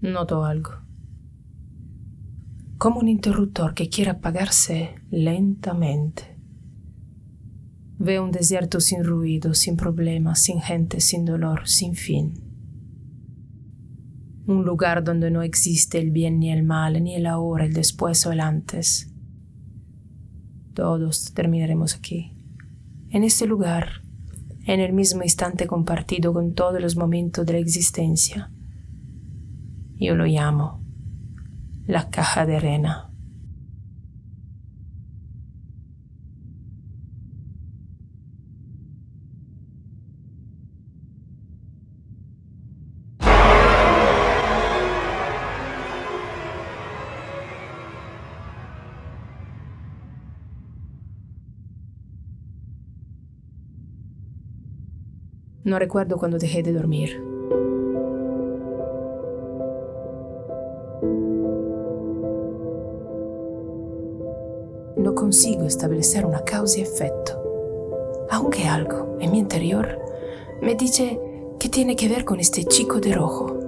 Noto algo. Como un interruptor que quiere apagarse lentamente. Veo un desierto sin ruido, sin problemas, sin gente, sin dolor, sin fin. Un lugar donde no existe el bien ni el mal, ni el ahora, el después o el antes. Todos terminaremos aquí, en este lugar, en el mismo instante compartido con todos los momentos de la existencia. Yo lo llamo la caja de arena. No recuerdo cuando dejé de dormir. No consigo establecer una causa y efecto, aunque algo en mi interior me dice que tiene que ver con este chico de rojo.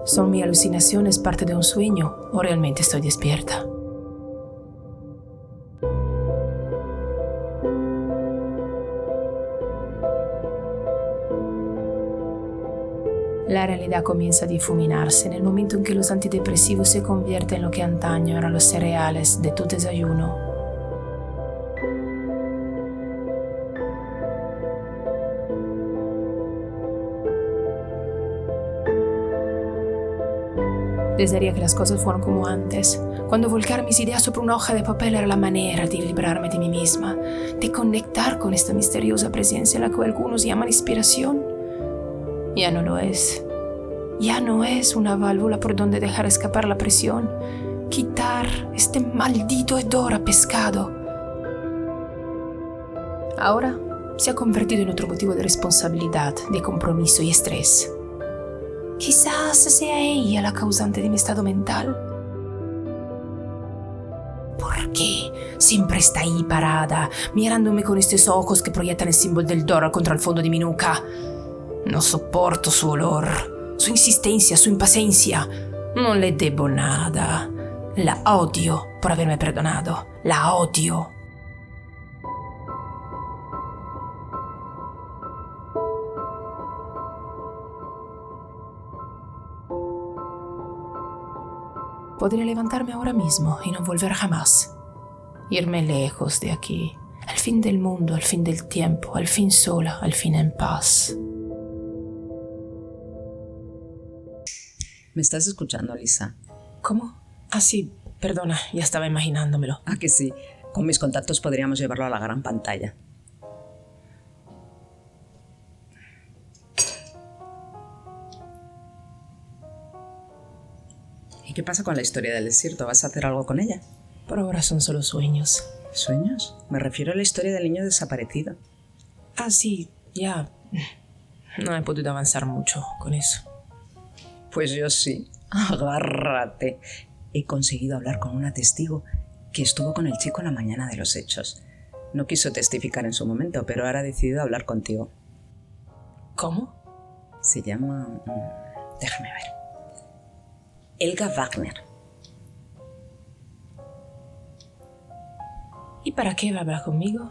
¿Son mis alucinaciones parte de un sueño o realmente estoy despierta? La realidad comienza a difuminarse en el momento en que los antidepresivos se convierten en lo que antaño eran los cereales de tu desayuno. Desearía que las cosas fueran como antes, cuando volcar mis ideas sobre una hoja de papel era la manera de librarme de mí misma, de conectar con esta misteriosa presencia a la que algunos llaman inspiración. Ya no lo es. Ya no es una válvula por donde dejar escapar la presión, quitar este maldito hedor a pescado. Ahora se ha convertido en otro motivo de responsabilidad, de compromiso y estrés. Quizás sea ella la causante de mi estado mental. ¿Por qué siempre está ahí parada, mirándome con estos ojos que proyectan el símbolo del dólar contra el fondo de mi nuca? No soporto su olor, su insistencia, su impaciencia. No le debo nada. La odio por haberme perdonado. La odio. Podría levantarme ahora mismo y no volver jamás. Irme lejos de aquí, al fin del mundo, al fin del tiempo, al fin sola, al fin en paz. ¿Me estás escuchando, Lisa? ¿Cómo? Ah, sí, perdona, ya estaba imaginándomelo. Ah, que sí. Con mis contactos podríamos llevarlo a la gran pantalla. ¿Y qué pasa con la historia del desierto? ¿Vas a hacer algo con ella? Por ahora son solo sueños. ¿Sueños? Me refiero a la historia del niño desaparecido. Ah, sí, ya. No he podido avanzar mucho con eso. Pues yo sí. Agárrate. He conseguido hablar con una testigo que estuvo con el chico la mañana de los hechos. No quiso testificar en su momento, pero ahora ha decidido hablar contigo. ¿Cómo? Se llama... déjame ver. Helga Wagner. ¿Y para qué va a hablar conmigo?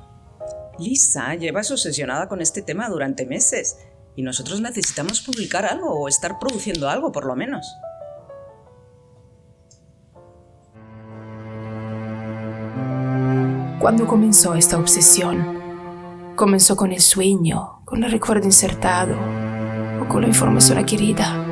Lisa, llevas obsesionada con este tema durante meses y nosotros necesitamos publicar algo o estar produciendo algo, por lo menos. ¿Cuándo comenzó esta obsesión? ¿Comenzó con el sueño, con el recuerdo insertado o con la información adquirida?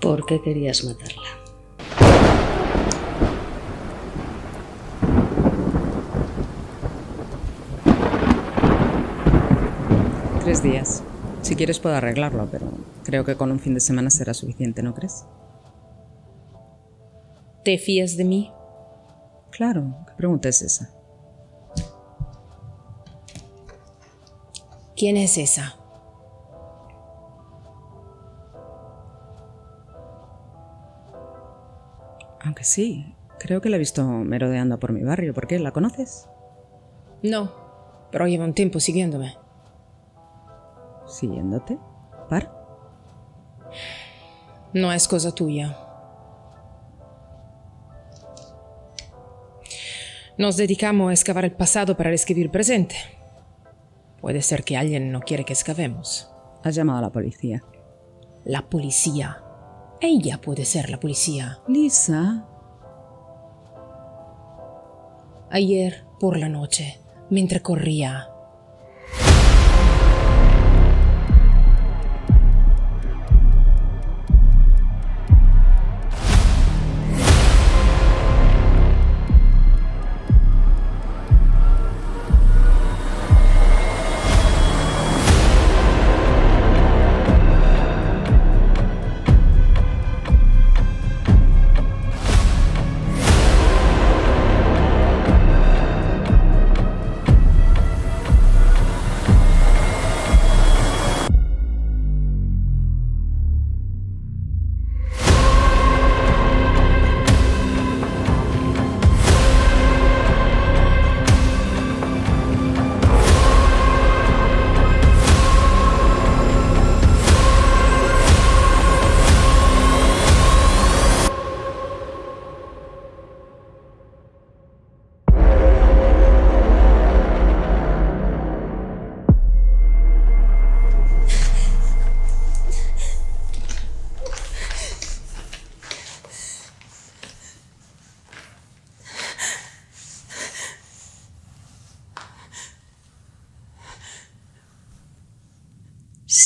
¿Por qué querías matarla? 3 días. Si quieres puedo arreglarlo, pero creo que con un fin de semana será suficiente, ¿no crees? ¿Te fías de mí? Claro, ¿qué pregunta es esa? ¿Quién es esa? Aunque sí, creo que la he visto merodeando por mi barrio. ¿Por qué? ¿La conoces? No, pero lleva un tiempo siguiéndome. ¿Siguiéndote? ¿Para? No es cosa tuya. Nos dedicamos a excavar el pasado para describir el presente. Puede ser que alguien no quiere que excavemos. Has llamado a la policía. La policía. Ella puede ser la policía. Lisa. Ayer por la noche, mientras corría,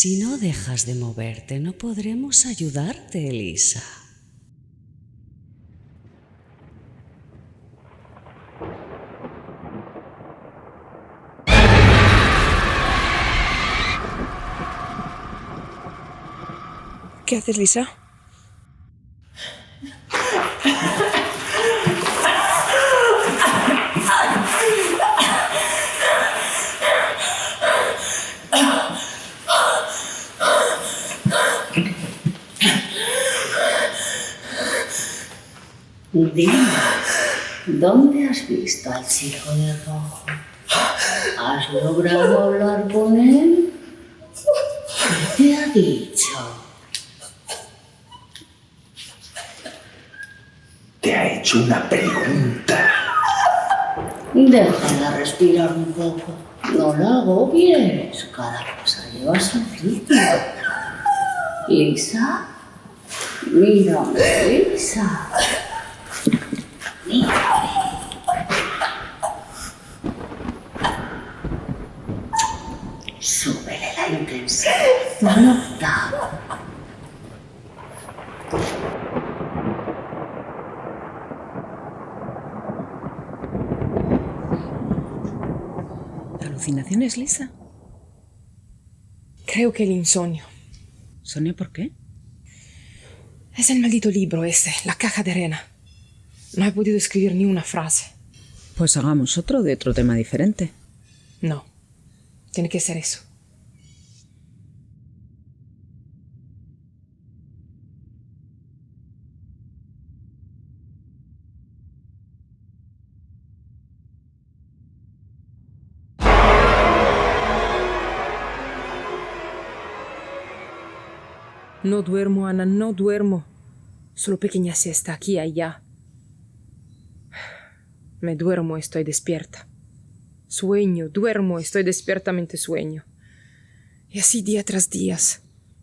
Si no dejas de moverte, no podremos ayudarte, Elisa. ¿qué haces, Lisa? Dime, ¿dónde has visto al chico de rojo? ¿Has logrado hablar con él? ¿Qué te ha dicho? Te ha hecho una pregunta. Déjala respirar un poco. No la agobies. Cada cosa lleva su ritmo. Lisa, mírame, Lisa. Mírame. Súbele la intensidad. Una octava. ¿Alucinaciones, Lisa? Creo que el insomnio. ¿Sonia por qué? Es el maldito libro ese, la caja de arena. No he podido escribir ni una frase. Pues hagamos otro de otro tema diferente. No, tiene que ser eso. No duermo, Ana, no duermo. Solo pequeña siesta aquí y allá. Me duermo, estoy despierta. Sueño, duermo, estoy despiertamente sueño. Y así día tras día.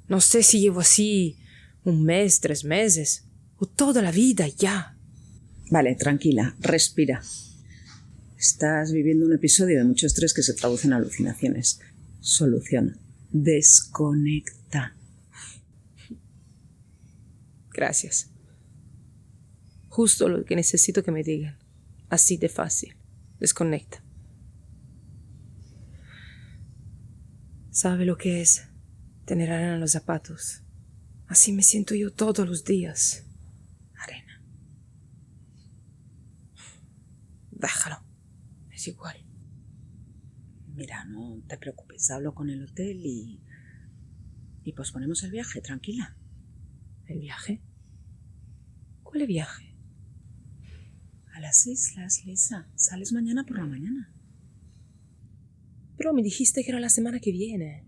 No sé si llevo así 1 mes, 3 meses, o toda la vida ya. Vale, tranquila, respira. Estás viviendo un episodio de mucho estrés que se traduce en alucinaciones. Soluciona. Desconecta. Gracias. Justo lo que necesito que me digan. Así de fácil. Desconecta. ¿Sabe lo que es tener arena en los zapatos? Así me siento yo todos los días. Arena. Déjalo. Es igual. Mira, no te preocupes. Hablo con el hotel y posponemos el viaje, tranquila. ¿El viaje? ¿Cuál viaje? A las islas, Lisa. Sales mañana por la mañana. Pero me dijiste que era la semana que viene.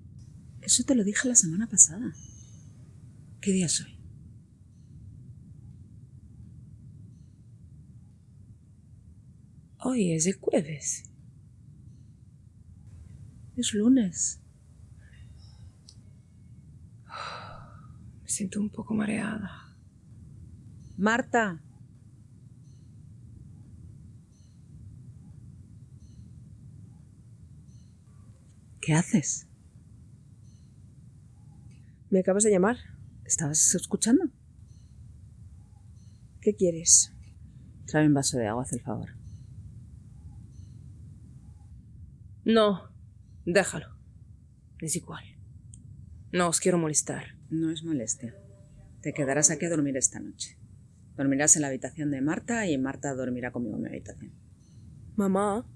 Eso te lo dije la semana pasada. ¿Qué día es hoy? Hoy es el jueves. Es lunes. Me siento un poco mareada. Marta. ¿Qué haces? ¿Me acabas de llamar? ¿Estabas escuchando? ¿Qué quieres? Trae un vaso de agua, haz el favor. No, déjalo. Es igual. No os quiero molestar. No es molestia. Te quedarás aquí a dormir esta noche. Dormirás en la habitación de Marta y Marta dormirá conmigo en mi habitación. Mamá.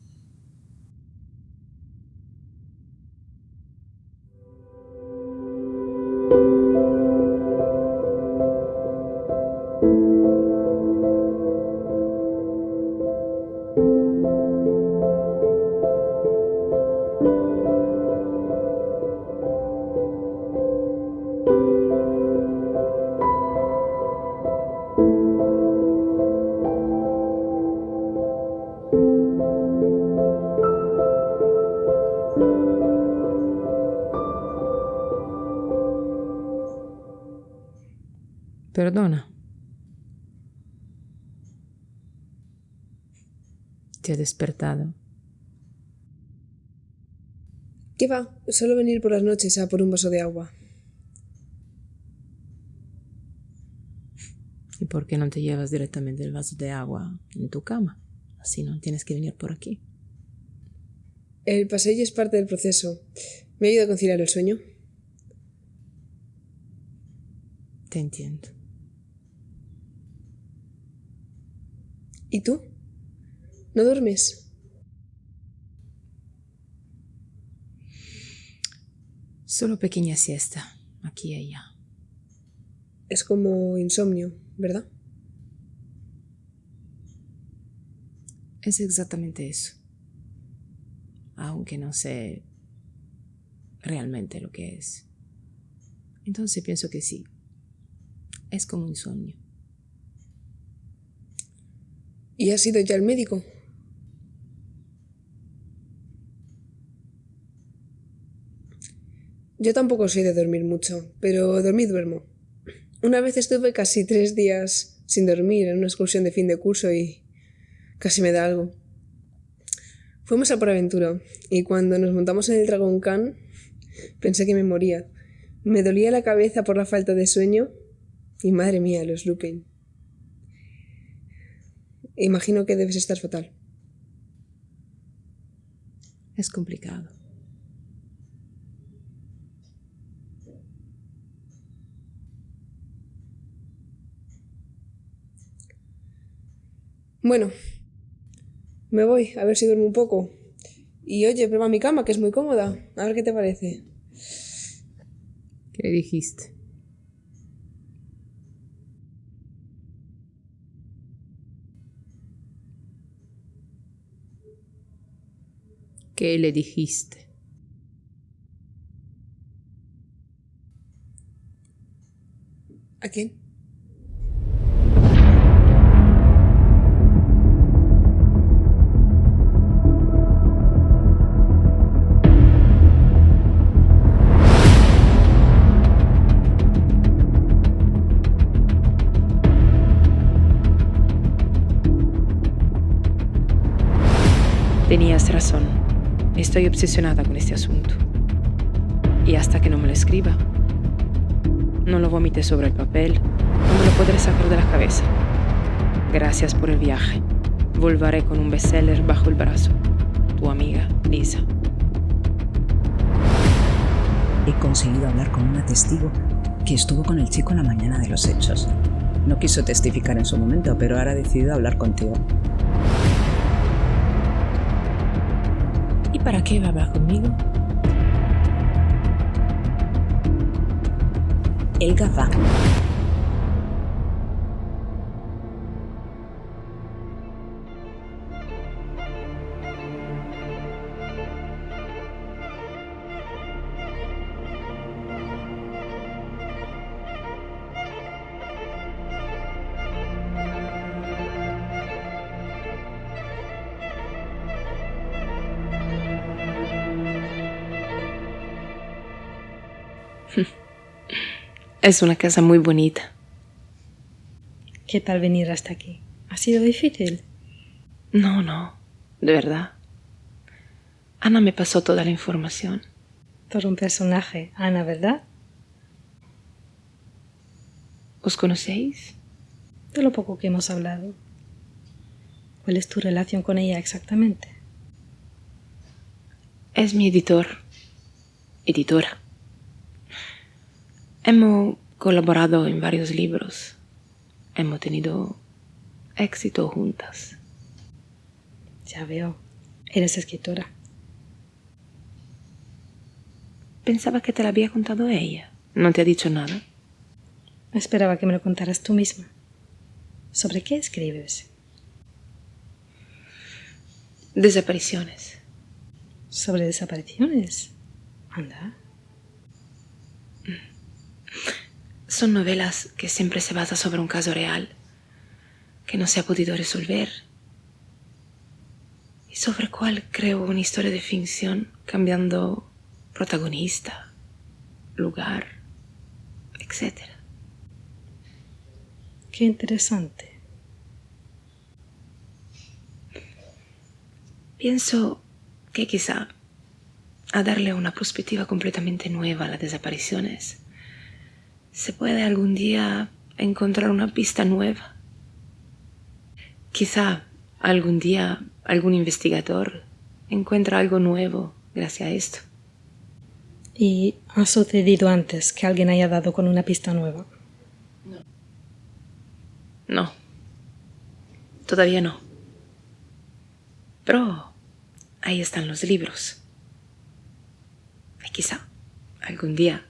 Perdona. Te he despertado. ¿Qué va? Solo venir por las noches a por un vaso de agua. ¿Y por qué no te llevas directamente el vaso de agua en tu cama? Así no tienes que venir por aquí. El paseillo es parte del proceso. Me ayuda a conciliar el sueño. Te entiendo. ¿Y tú? ¿No duermes? Solo pequeña siesta, aquí y allá. Es como insomnio, ¿verdad? Es exactamente eso. Aunque no sé realmente lo que es. Entonces pienso que sí. Es como un sueño. ¿Y has ido ya al médico? Yo tampoco soy de dormir mucho, pero dormir duermo. Una vez estuve casi 3 días sin dormir en una excursión de fin de curso y casi me da algo. Fuimos a por aventura y cuando nos montamos en el Dragon Khan pensé que me moría. Me dolía la cabeza por la falta de sueño y madre mía, los looping. Imagino que debes estar fatal. Es complicado. Bueno, me voy a ver si duermo un poco. Y oye, prueba mi cama, que es muy cómoda. A ver qué te parece. ¿Qué dijiste? ¿Qué le dijiste? ¿A quién? Tenías razón. Estoy obsesionada con este asunto. Y hasta que no me lo escriba, no lo vomites sobre el papel, no me lo podré sacar de la cabeza. Gracias por el viaje. Volveré con un bestseller bajo el brazo. Tu amiga, Lisa. He conseguido hablar con una testigo que estuvo con el chico la mañana de los hechos. No quiso testificar en su momento, pero ahora ha decidido hablar contigo. ¿Y para qué va a hablar conmigo? Helga Wagner. Es una casa muy bonita. ¿Qué tal venir hasta aquí? ¿Ha sido difícil? No, de verdad. Ana me pasó toda la información. Todo un personaje, Ana, ¿verdad? ¿Os conocéis? De lo poco que hemos hablado. ¿Cuál es tu relación con ella exactamente? Es mi editora. Hemos colaborado en varios libros. Hemos tenido éxito juntas. Ya veo. Eres escritora. Pensaba que te la había contado ella. ¿No te ha dicho nada? Esperaba que me lo contaras tú misma. ¿Sobre qué escribes? Desapariciones. ¿Sobre desapariciones? Anda. Son novelas que siempre se basan sobre un caso real que no se ha podido resolver y sobre el cual creo una historia de ficción cambiando protagonista, lugar, etc. Qué interesante. Pienso que quizá a darle una perspectiva completamente nueva a las desapariciones se puede algún día encontrar una pista nueva. Quizá algún día algún investigador encuentra algo nuevo gracias a esto. ¿Y ha sucedido antes que alguien haya dado con una pista nueva? No. Todavía no. Pero ahí están los libros. Y quizá algún día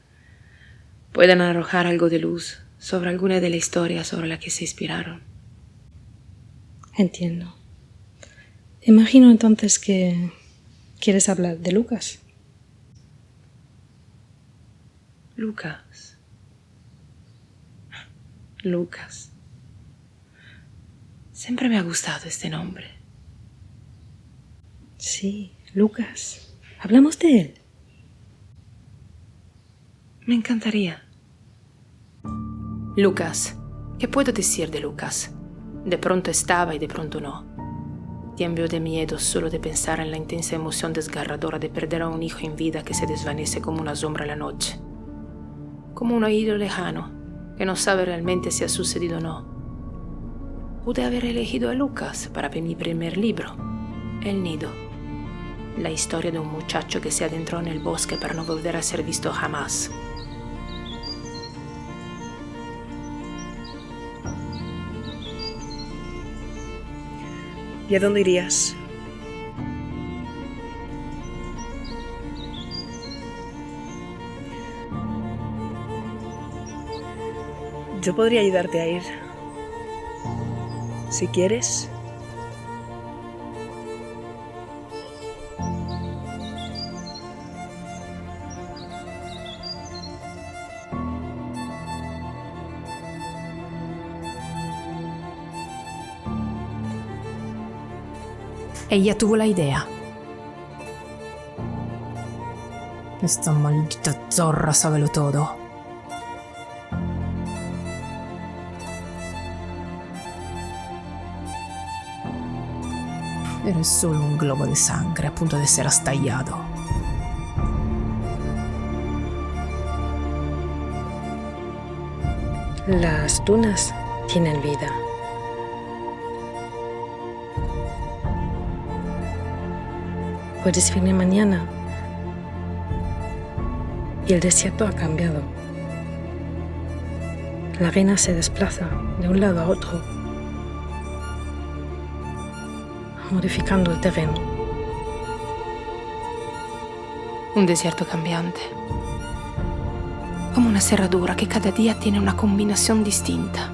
puedan arrojar algo de luz sobre alguna de las historias sobre las que se inspiraron. Entiendo. Imagino entonces que quieres hablar de Lucas. Lucas. Siempre me ha gustado este nombre. Sí, Lucas. ¿Hablamos de él? Me encantaría. Lucas. ¿Qué puedo decir de Lucas? De pronto estaba y de pronto no. Tiemblo de miedo solo de pensar en la intensa emoción desgarradora de perder a un hijo en vida que se desvanece como una sombra en la noche. Como un oído lejano, que no sabe realmente si ha sucedido o no. Pude haber elegido a Lucas para mi primer libro, El Nido. La historia de un muchacho que se adentró en el bosque para no volver a ser visto jamás. ¿Y a dónde irías? Yo podría ayudarte a ir. Si quieres. Ella tuvo la idea. Esta maldita zorra sábelo todo. Eres solo un globo de sangre a punto de ser estallado. Las dunas tienen vida. Puedes venir mañana y el desierto ha cambiado. La arena se desplaza de un lado a otro, modificando el terreno. Un desierto cambiante. Como una cerradura que cada día tiene una combinación distinta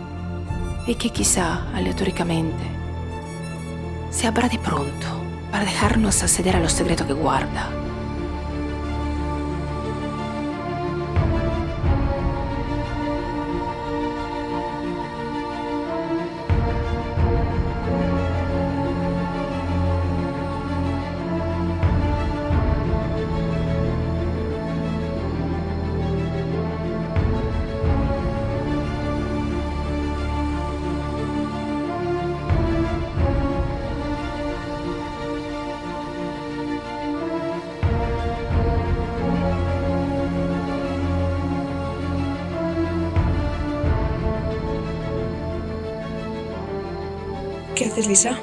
y que quizá, aleatoriamente, se abra de pronto para dejarnos acceder a los secretos que guarda. ¿Qué haces, Lisa?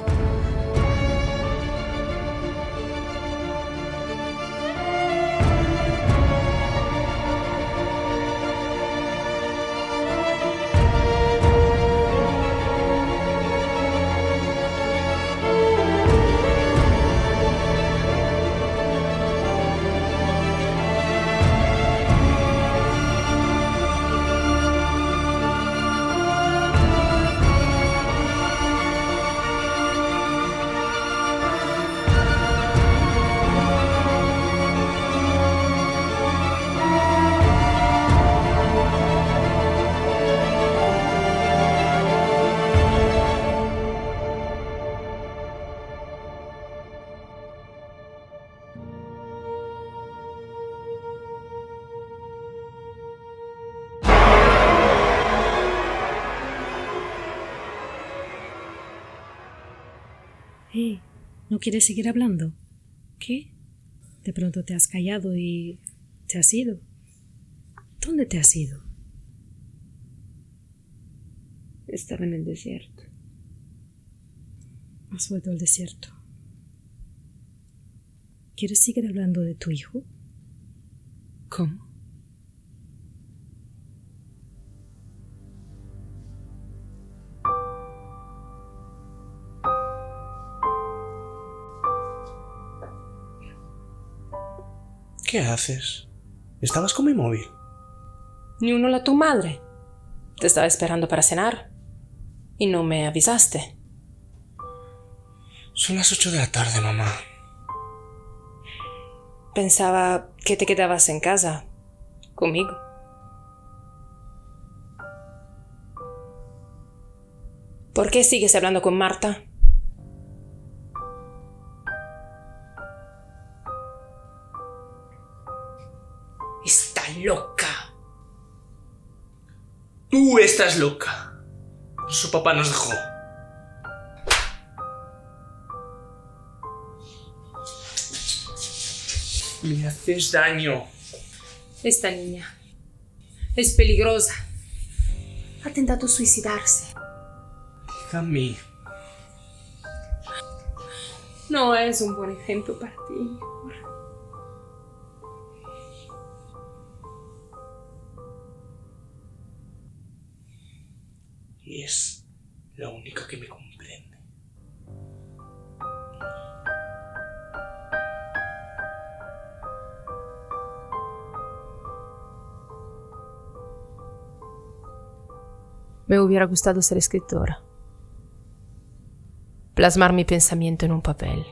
¿No quieres seguir hablando? ¿Qué? De pronto te has callado y te has ido. ¿Dónde te has ido? Estaba en el desierto. Has vuelto al desierto. ¿Quieres seguir hablando de tu hijo? ¿Cómo? ¿Qué haces? ¿Estabas con mi móvil? Ni uno la tu madre. Te estaba esperando para cenar y no me avisaste. Son las 8 de la tarde, mamá. Pensaba que te quedabas en casa, conmigo. ¿Por qué sigues hablando con Marta? Está loca. Tú estás loca. Su papá nos dejó. Me haces daño. Esta niña es peligrosa. Ha intentado suicidarse. Déjame. No es un buen ejemplo para ti. Y es la única que me comprende. Me hubiera gustado ser escritora. Plasmar mi pensamiento en un papel.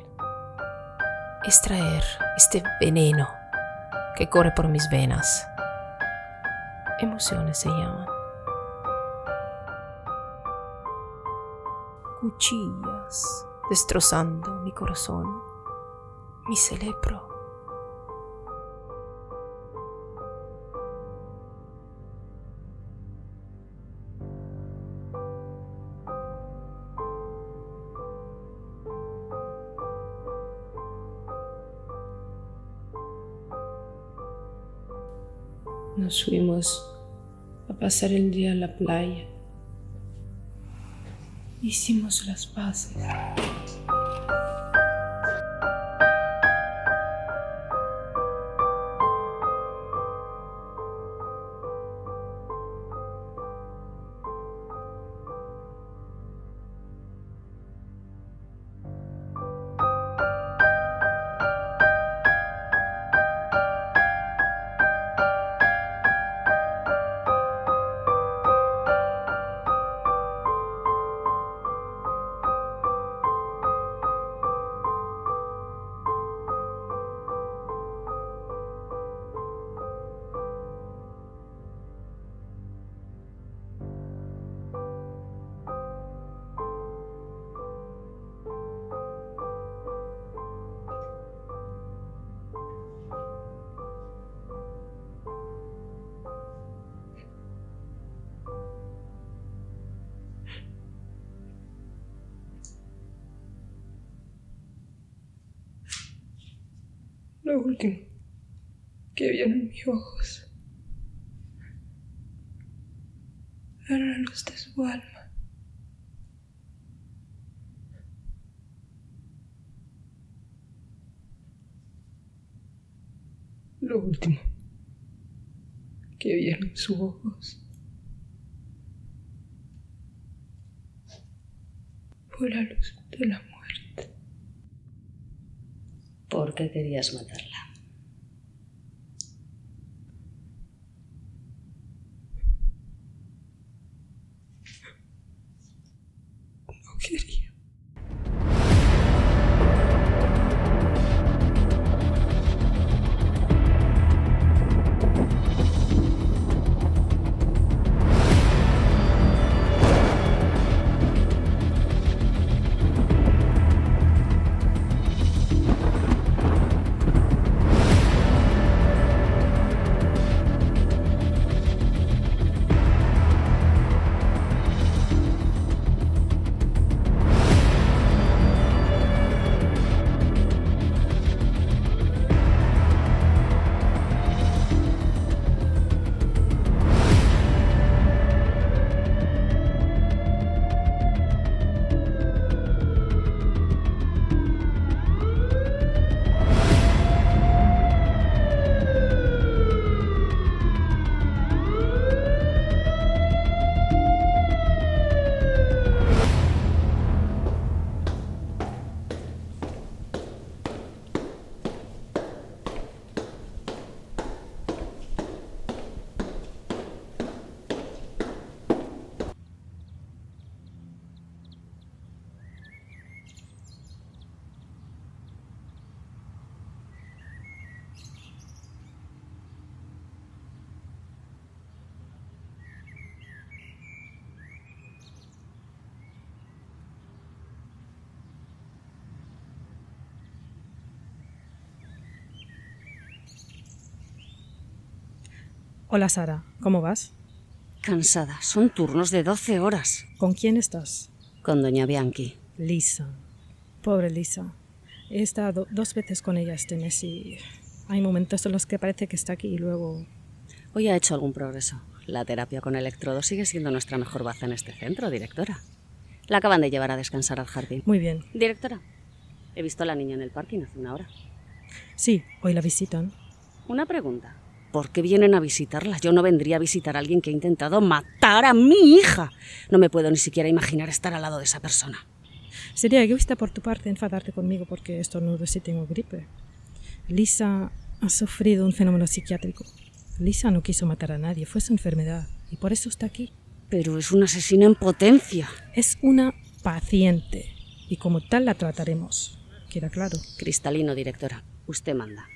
Extraer este veneno que corre por mis venas. Emociones se llaman. Cuchillas destrozando mi corazón, mi cerebro. Nos fuimos a pasar el día en la playa. Hicimos las paces. Lo último que vi en mis ojos era la luz de su alma. Lo último que vi en sus ojos fue la luz de la muerte. ¿Por qué querías matarla? No quería. Hola Sara, ¿cómo vas? Cansada. Son turnos de 12 horas. ¿Con quién estás? Con doña Bianchi. Lisa. Pobre Lisa. He estado 2 veces con ella este mes y hay momentos en los que parece que está aquí y luego... Hoy ha hecho algún progreso. La terapia con electrodos sigue siendo nuestra mejor baza en este centro, directora. La acaban de llevar a descansar al jardín. Muy bien. Directora, he visto a la niña en el parking hace una hora. Sí, hoy la visitan. Una pregunta. ¿Por qué vienen a visitarla? Yo no vendría a visitar a alguien que ha intentado matar a mi hija. No me puedo ni siquiera imaginar estar al lado de esa persona. Sería egoísta por tu parte enfadarte conmigo porque estornudo si tengo gripe. Lisa ha sufrido un fenómeno psiquiátrico. Lisa no quiso matar a nadie, fue su enfermedad y por eso está aquí. Pero es una asesina en potencia. Es una paciente y como tal la trataremos. ¿Queda claro? Cristalino, directora. Usted manda.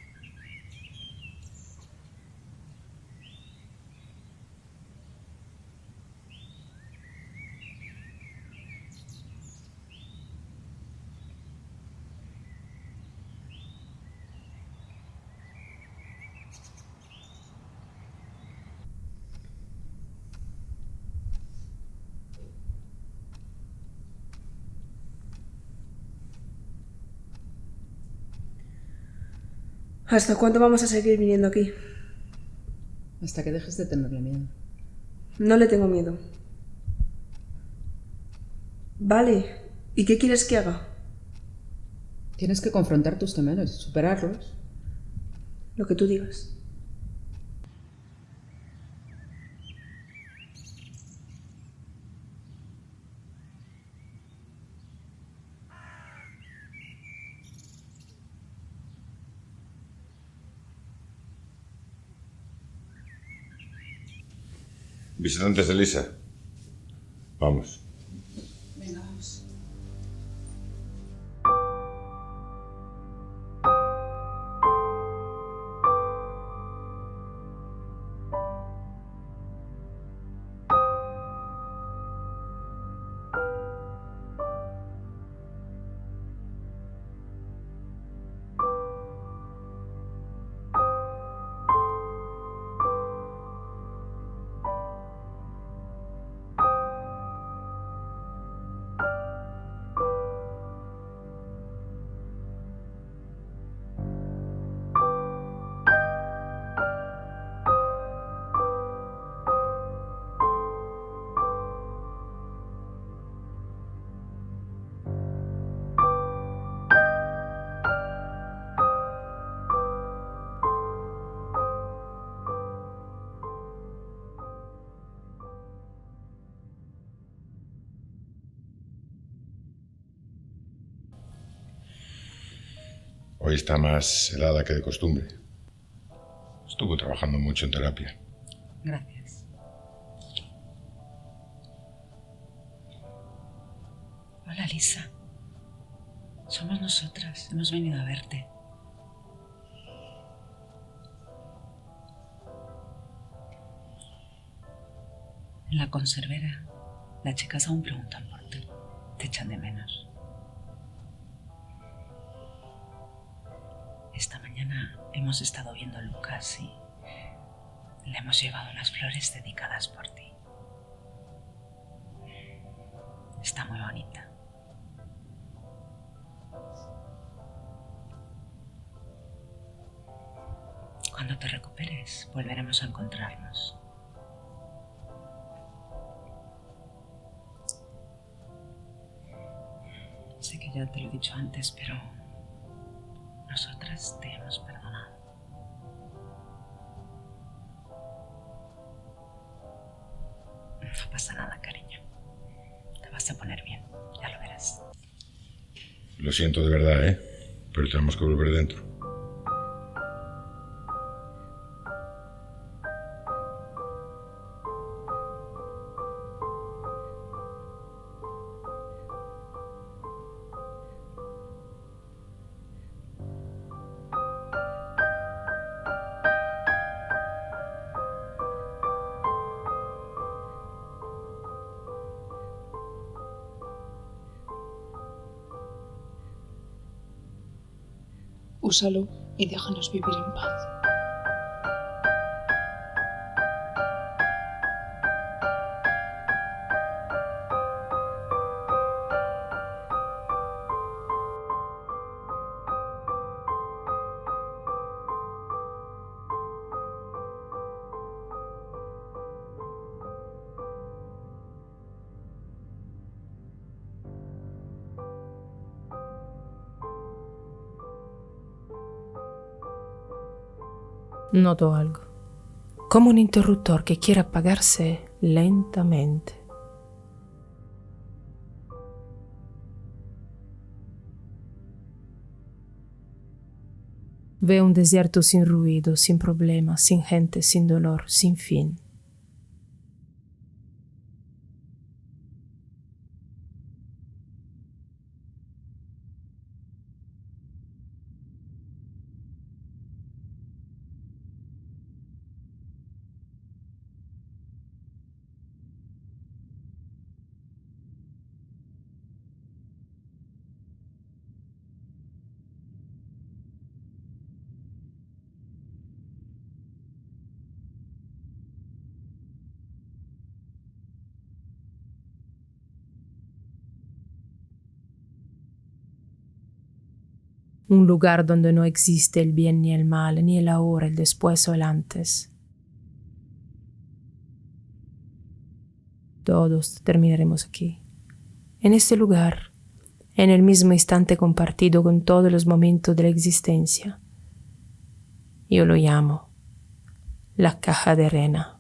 ¿Hasta cuándo vamos a seguir viniendo aquí? Hasta que dejes de tenerle miedo. No le tengo miedo. Vale, ¿y qué quieres que haga? Tienes que confrontar tus temores, superarlos. Lo que tú digas. Visitantes de Lisa. Vamos. Venga, vamos. Hoy está más helada que de costumbre. Estuvo trabajando mucho en terapia. Gracias. Hola, Lisa. Somos nosotras. Hemos venido a verte. En la conservera, las chicas aún preguntan por ti. Te echan de menos. Esta mañana hemos estado viendo a Lucas y le hemos llevado unas flores dedicadas por ti. Está muy bonita. Cuando te recuperes, volveremos a encontrarnos. Sé que ya te lo he dicho antes, pero nosotras te hemos perdonado. No pasa nada, cariño. Te vas a poner bien, ya lo verás. Lo siento de verdad, ¿eh? Pero tenemos que volver dentro. Úsalo y déjanos vivir en paz. Noto algo, como un interruptor que quiere apagarse lentamente. Veo un desierto sin ruido, sin problemas, sin gente, sin dolor, sin fin. Un lugar donde no existe el bien ni el mal, ni el ahora, el después o el antes. todos terminaremos aquí, en este lugar, en el mismo instante compartido con todos los momentos de la existencia. Yo lo llamo la caja de arena.